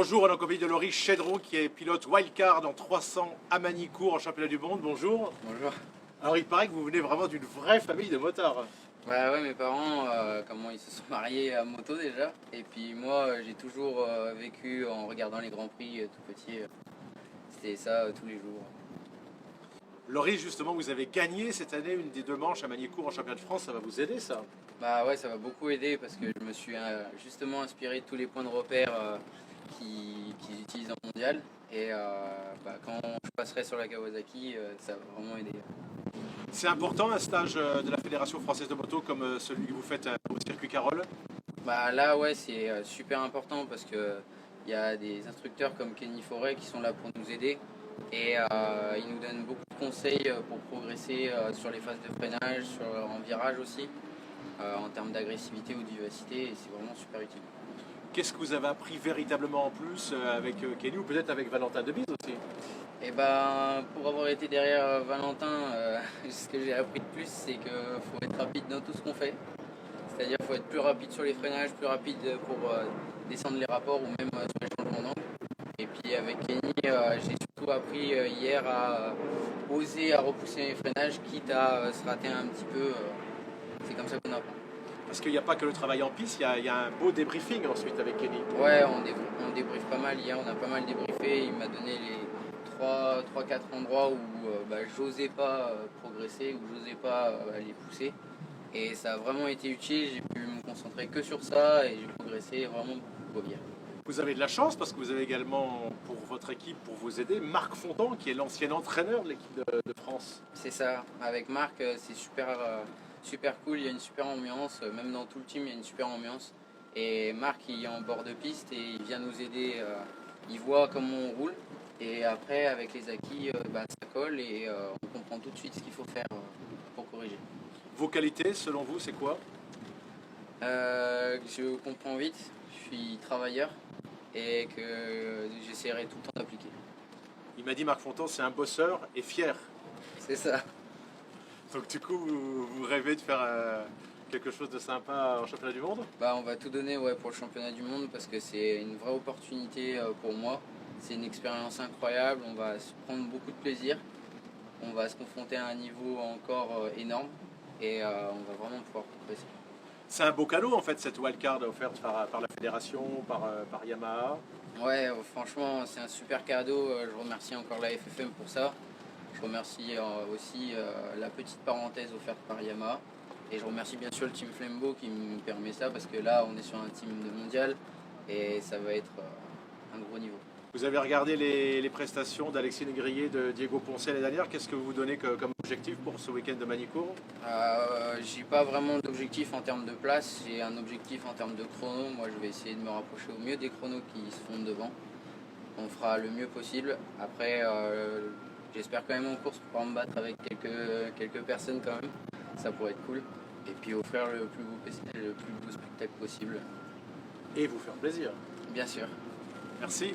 Bonjour, on est en compagnie de Laurie Chédron qui est pilote wildcard en 300 à Magny-Cours en championnat du monde. Bonjour. Bonjour. Alors il paraît que vous venez vraiment d'une vraie famille de motards. Bah ouais, mes parents, comment ils se sont mariés à moto déjà. Et puis moi, j'ai toujours vécu en regardant les grands prix tout petit. C'était ça tous les jours. Laurie, justement, vous avez gagné cette année une des deux manches à Magny-Cours en championnat de France. Ça va vous aider ça? Bah ouais, ça m'a beaucoup aidé parce que je me suis justement inspiré de tous les points de repère qu'ils utilisent en mondial. Et quand je passerai sur la Kawasaki, ça va vraiment aider. C'est important un stage de la Fédération française de moto comme celui que vous faites au circuit Carole? Bah là ouais, c'est super important parce que il y a des instructeurs comme Kenny Forêt qui sont là pour nous aider et ils nous donnent beaucoup de conseils pour progresser sur les phases de freinage, en virage aussi, en termes d'agressivité ou de vivacité, et c'est vraiment super utile. Qu'est-ce que vous avez appris véritablement en plus avec Kenny ou peut-être avec Valentin Debise aussi? Et ben pour avoir été derrière Valentin, ce que j'ai appris de plus, c'est qu'il faut être rapide dans tout ce qu'on fait. C'est-à-dire qu'il faut être plus rapide sur les freinages, plus rapide pour descendre les rapports ou même sur les changements d'angle. Et puis avec Kenny, j'ai surtout appris hier à oser à repousser les freinages, quitte à se rater un petit peu. C'est comme ça qu'on apprend. Parce qu'il n'y a pas que le travail en piste, il y a un beau débriefing ensuite avec Kenny. Ouais, on débriefe pas mal. Hier, on a pas mal débriefé. Il m'a donné les 3-4 endroits où j'osais pas progresser, où j'osais pas les pousser. Et ça a vraiment été utile. J'ai pu me concentrer que sur ça et j'ai progressé vraiment beaucoup bien. Vous avez de la chance parce que vous avez également pour votre équipe, pour vous aider, Marc Fontan qui est l'ancien entraîneur de l'équipe de France. C'est ça. Avec Marc, c'est super cool. Il y a une super ambiance. Même dans tout le team, il y a une super ambiance. Et Marc, il est en bord de piste et il vient nous aider. Il voit comment on roule. Et après, avec les acquis, ça colle et on comprend tout de suite ce qu'il faut faire pour corriger. Vos qualités, selon vous, c'est quoi? Je comprends vite, je suis travailleur et que j'essaierai tout le temps d'appliquer. Il m'a dit Marc Fontan, c'est un bosseur et fier. C'est ça. Donc du coup, vous rêvez de faire quelque chose de sympa en championnat du monde? On va tout donner pour le championnat du monde parce que c'est une vraie opportunité pour moi. C'est une expérience incroyable, on va se prendre beaucoup de plaisir. On va se confronter à un niveau encore énorme et on va vraiment pouvoir progresser. C'est un beau cadeau en fait cette wildcard offerte par la fédération, par Yamaha. Ouais, franchement, c'est un super cadeau. Je remercie encore la FFM pour ça. Je remercie aussi la petite parenthèse offerte par Yamaha. Et je remercie bien sûr le team Flembo qui me permet ça parce que là, on est sur un team de mondial et ça va être un gros niveau. Vous avez regardé les prestations d'Alexis Négrier, de Diego Ponce l'année dernière. Qu'est-ce que vous vous donnez comme objectif pour ce week-end de Magny-Cours? J'ai pas vraiment d'objectif en termes de place, j'ai un objectif en termes de chrono. Moi, je vais essayer de me rapprocher au mieux des chronos qui se font devant. On fera le mieux possible. Après, j'espère quand même en course pouvoir me battre avec quelques personnes quand même. Ça pourrait être cool. Et puis offrir le plus beau spectacle possible. Et vous faire plaisir. Bien sûr. Merci.